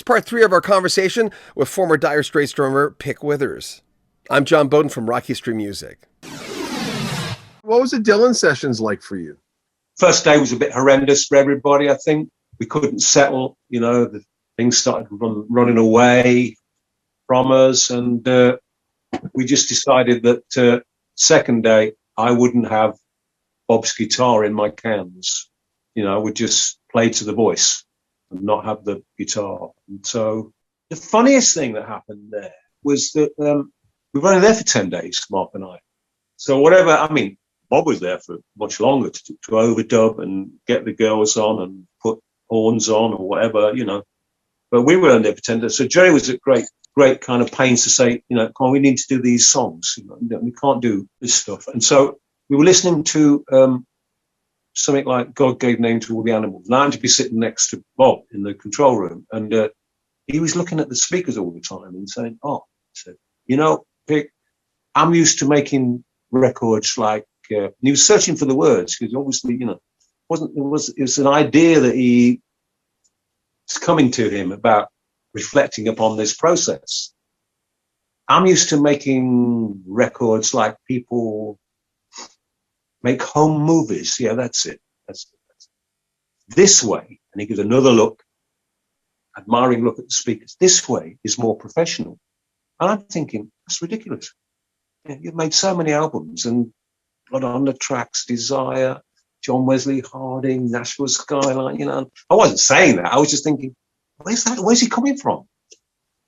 It's part 3 of our conversation with former Dire Straits drummer Pick Withers. I'm John Beaudin from Rock History Music. What was the Dylan sessions like for you? First day was a bit horrendous for everybody, I think. We couldn't settle, the things started running away from us. And we just decided that second day, I wouldn't have Bob's guitar in my cans. I would just play to the voice and not have the guitar. And so the funniest thing that happened there was that we were only there for 10 days, Mark and I. So Bob was there for much longer to overdub and get the girls on and put horns on or whatever, But we were only there for 10 days. So Jerry was at great kind of pains to say, come on, we need to do these songs. We can't do this stuff. And so we were listening to something like God Gave Name to All the Animals. And I had to be sitting next to Bob in the control room. And he was looking at the speakers all the time and saying, Pick, I'm used to making records like, and he was searching for the words because obviously, it was an idea that he was coming to him about reflecting upon this process. I'm used to making records like people make home movies. Yeah, that's it. That's it. This way, and he gives another look, admiring look at the speakers. This way is more professional. And I'm thinking, that's ridiculous. You've made so many albums and got on the tracks, Desire, John Wesley Harding, Nashville Skyline, I wasn't saying that. I was just thinking, where's he coming from?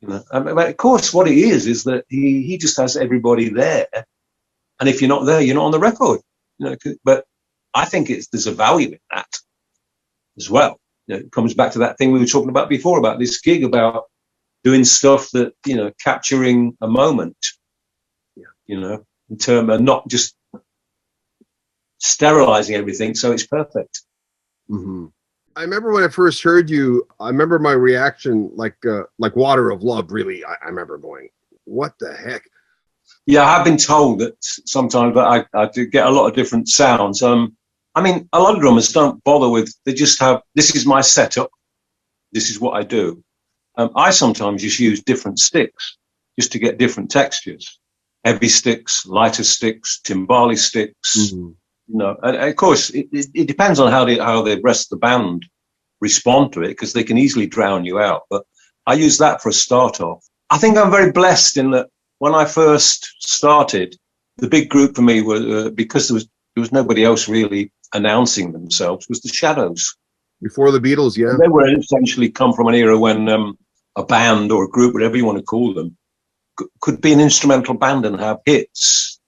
Of course, what it is that he just has everybody there. And if you're not there, you're not on the record. But I think there's a value in that as well. It comes back to that thing we were talking about before, about this gig, about doing stuff that, capturing a moment, in terms of not just sterilizing everything so it's perfect. Mm-hmm. I remember when I first heard you, I remember my reaction, like Water of Love, really. I remember going, what the heck? Yeah, I have been told that sometimes that I do get a lot of different sounds. A lot of drummers don't bother with, they just have, this is my setup, this is what I do. I sometimes just use different sticks just to get different textures. Heavy sticks, lighter sticks, timbali sticks. Mm-hmm. And of course, it depends on how the rest of the band respond to it, because they can easily drown you out. But I use that for a start off. I think I'm very blessed in that when I first started, the big group for me was because there was nobody else really announcing themselves, was the Shadows. Before the Beatles, yeah. And they were essentially come from an era when a band or a group, whatever you want to call them, could be an instrumental band and have hits.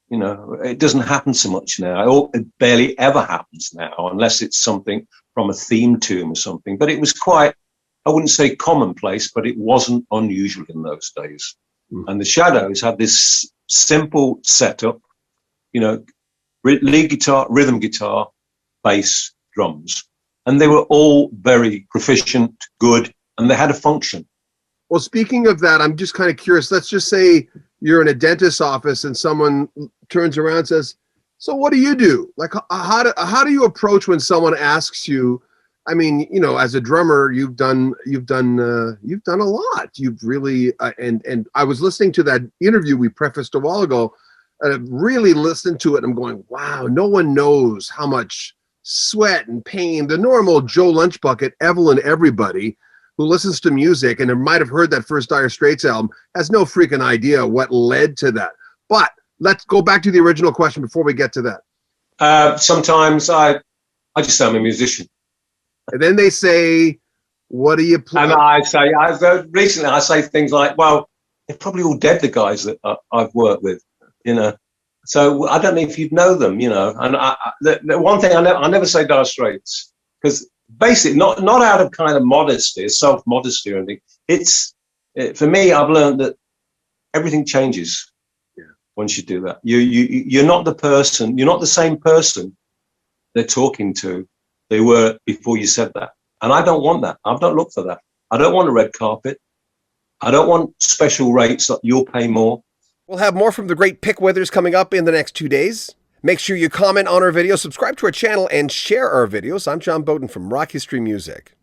It doesn't happen so much now. It barely ever happens now, unless it's something from a theme tune or something. But it was quite, I wouldn't say commonplace, but it wasn't unusual in those days. Mm. And the Shadows had this simple setup, lead guitar, rhythm guitar, bass, drums. And they were all very proficient, good, and they had a function. Well, speaking of that, I'm just kind of curious. Let's just say you're in a dentist's office and someone turns around and says, so what do you do? Like, how do you approach when someone asks you? As a drummer, you've done a lot. You've really, and I was listening to that interview we prefaced a while ago, and I really listened to it. And I'm going, wow, no one knows how much sweat and pain, the normal Joe Lunchbucket, Evelyn, everybody who listens to music and might have heard that first Dire Straits album has no freaking idea what led to that. But let's go back to the original question before we get to that. Sometimes I just say I'm a musician. And then they say, what do you play? And I say things like, well, they're probably all dead, the guys that I've worked with, So I don't know if you'd know them, And the one thing I never say Dire Straits, because basically not out of kind of modesty, self-modesty or anything. For me, I've learned that everything changes once you do that. You're not the same person they're talking to they were before you said that. And I don't want that. I don't look for that. I don't want a red carpet. I don't want special rates that you'll pay more. We'll have more from the great Pick Withers coming up in the next 2 days. Make sure you comment on our video, subscribe to our channel, and share our videos. I'm John Beaudin from Rock History Music.